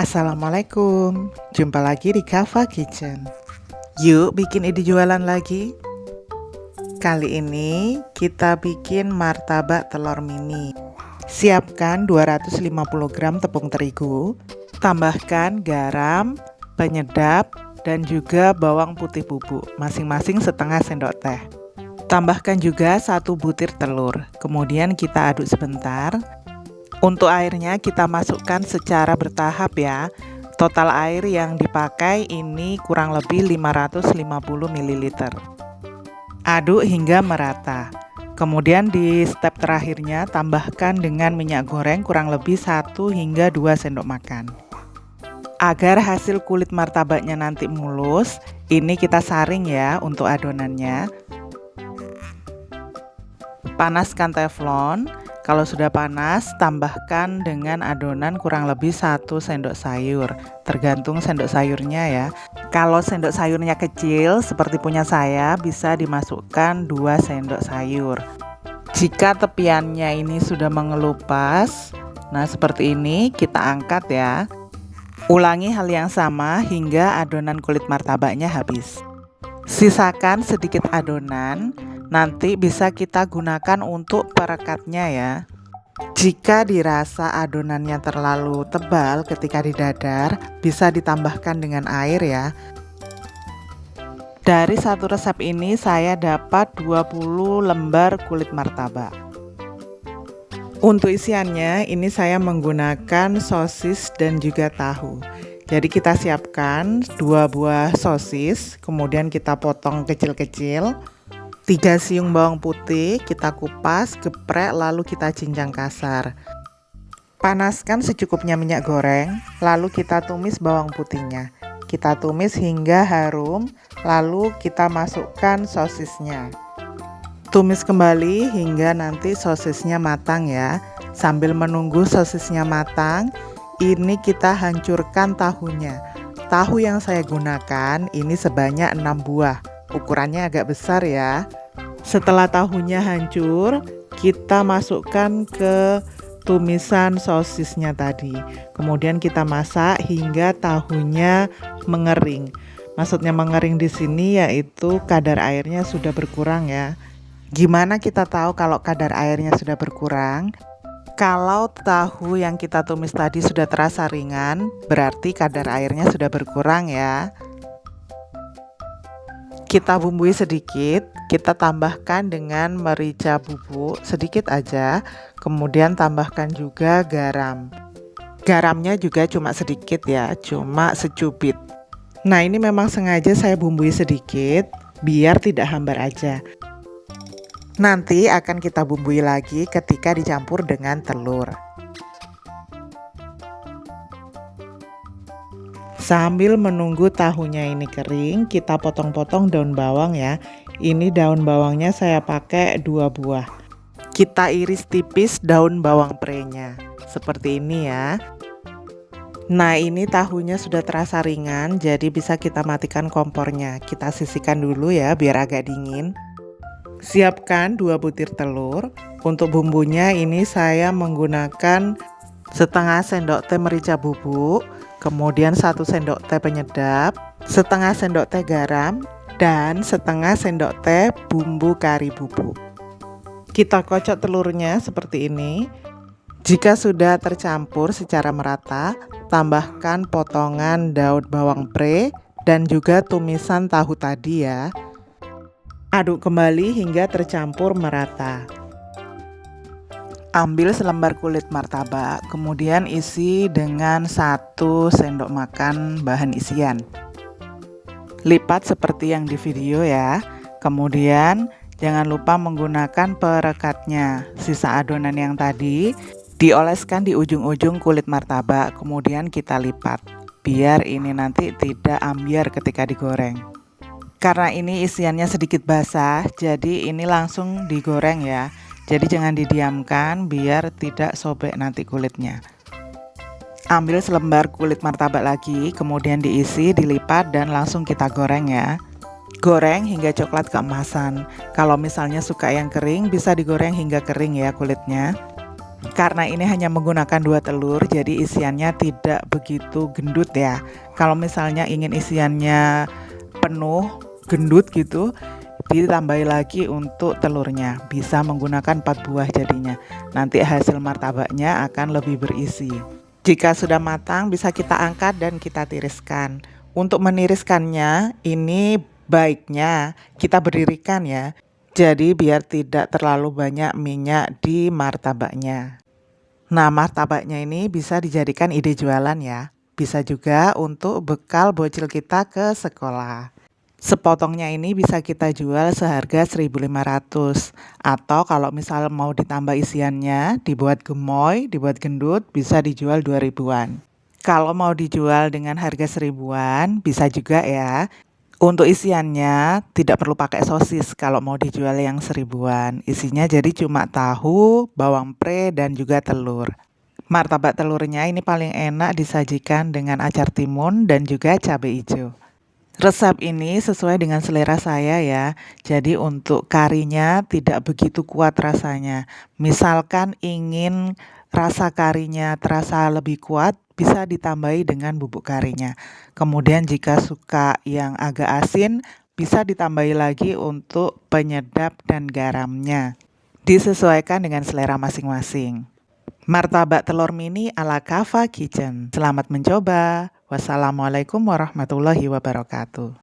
Assalamualaikum, jumpa lagi di Kava Kitchen. Yuk bikin ide jualan lagi. Kali ini kita bikin martabak telur mini. Siapkan 250 gram tepung terigu, tambahkan garam, penyedap, dan juga bawang putih bubuk, masing-masing setengah sendok teh. Tambahkan juga 1 butir telur, kemudian kita aduk sebentar. Untuk airnya kita masukkan secara bertahap ya. Total air yang dipakai ini kurang lebih 550 ml. Aduk hingga merata. Kemudian di step terakhirnya tambahkan dengan minyak goreng kurang lebih 1 hingga 2 sendok makan. Agar hasil kulit martabaknya nanti mulus, ini kita saring ya untuk adonannya. Panaskan teflon. Kalau sudah panas, tambahkan dengan adonan kurang lebih 1 sendok sayur, tergantung sendok sayurnya ya. Kalau sendok sayurnya kecil, seperti punya saya, bisa dimasukkan 2 sendok sayur. Jika tepiannya ini sudah mengelupas, nah seperti ini, kita angkat ya. Ulangi hal yang sama hingga adonan kulit martabaknya habis. Sisakan sedikit adonan. Nanti bisa kita gunakan untuk perekatnya ya. Jika dirasa adonannya terlalu tebal ketika didadar, bisa ditambahkan dengan air ya. Dari satu resep ini saya dapat 20 lembar kulit martabak. Untuk isiannya ini saya menggunakan sosis dan juga tahu. Jadi kita siapkan 2 buah sosis, kemudian kita potong kecil-kecil. 3 siung bawang putih kita kupas, geprek, lalu kita cincang kasar. Panaskan secukupnya minyak goreng, lalu kita tumis bawang putihnya. Kita tumis hingga harum, lalu kita masukkan sosisnya. Tumis kembali hingga nanti sosisnya matang ya. Sambil menunggu sosisnya matang, ini kita hancurkan tahunya. Tahu yang saya gunakan ini sebanyak 6 buah. Ukurannya agak besar ya. Setelah tahunya hancur, kita masukkan ke tumisan sosisnya tadi. Kemudian kita masak hingga tahunya mengering. Maksudnya mengering di sini yaitu kadar airnya sudah berkurang ya. Gimana kita tahu kalau kadar airnya sudah berkurang? Kalau tahu yang kita tumis tadi sudah terasa ringan, berarti kadar airnya sudah berkurang ya. Kita bumbui sedikit, kita tambahkan dengan merica bubuk sedikit aja, kemudian tambahkan juga garam. Garamnya juga cuma sedikit ya, cuma secubit. Nah ini memang sengaja saya bumbui sedikit, biar tidak hambar aja. Nanti akan kita bumbui lagi ketika dicampur dengan telur. Sambil menunggu tahunya ini kering, kita potong-potong daun bawang ya. Ini daun bawangnya saya pakai 2 buah. Kita iris tipis daun bawang prenya. Seperti ini ya. Nah ini tahunya sudah terasa ringan, jadi bisa kita matikan kompornya. Kita sisihkan dulu ya, biar agak dingin. Siapkan 2 butir telur. Untuk bumbunya ini saya menggunakan setengah sendok teh merica bubuk, kemudian 1 sendok teh penyedap, setengah sendok teh garam, dan setengah sendok teh bumbu kari bubuk. Kita kocok telurnya seperti ini. Jika sudah tercampur secara merata, tambahkan potongan daun bawang pre dan juga tumisan tahu tadi ya. Aduk kembali hingga tercampur merata. Ambil selembar kulit martabak, kemudian isi dengan 1 sendok makan bahan isian. Lipat seperti yang di video ya. Kemudian jangan lupa menggunakan perekatnya. Sisa adonan yang tadi dioleskan di ujung-ujung kulit martabak, kemudian kita lipat. Biar ini nanti tidak ambyar ketika digoreng. Karena ini isiannya sedikit basah, jadi ini langsung digoreng ya. Jadi jangan didiamkan biar tidak sobek nanti kulitnya. Ambil selembar kulit martabak lagi, kemudian diisi, dilipat dan langsung kita goreng ya. Goreng hingga coklat keemasan. Kalau misalnya suka yang kering, bisa digoreng hingga kering ya kulitnya. Karena ini hanya menggunakan 2 telur, jadi isiannya tidak begitu gendut ya. Kalau misalnya ingin isiannya penuh, gendut gitu, ditambahi lagi untuk telurnya. Bisa menggunakan 4 buah jadinya. Nanti hasil martabaknya akan lebih berisi. Jika sudah matang, bisa kita angkat dan kita tiriskan. Untuk meniriskannya, ini baiknya kita berdirikan ya. Jadi biar tidak terlalu banyak minyak di martabaknya. Nah, martabaknya ini bisa dijadikan ide jualan ya. Bisa juga untuk bekal bocil kita ke sekolah. Sepotongnya ini bisa kita jual seharga 1.500. Atau kalau misal mau ditambah isiannya, dibuat gemoy, dibuat gendut, bisa dijual 2.000-an. Kalau mau dijual dengan harga 1.000-an, bisa juga ya. Untuk isiannya tidak perlu pakai sosis kalau mau dijual yang 1.000-an. Isinya jadi cuma tahu, bawang pre, dan juga telur. Martabak telurnya ini paling enak disajikan dengan acar timun dan juga cabai hijau. Resep ini sesuai dengan selera saya ya. Jadi untuk karinya tidak begitu kuat rasanya. Misalkan ingin rasa karinya terasa lebih kuat, bisa ditambahi dengan bubuk karinya. Kemudian jika suka yang agak asin, bisa ditambahi lagi untuk penyedap dan garamnya. Disesuaikan dengan selera masing-masing. Martabak telur mini ala Kava Kitchen. Selamat mencoba. Wassalamualaikum warahmatullahi wabarakatuh.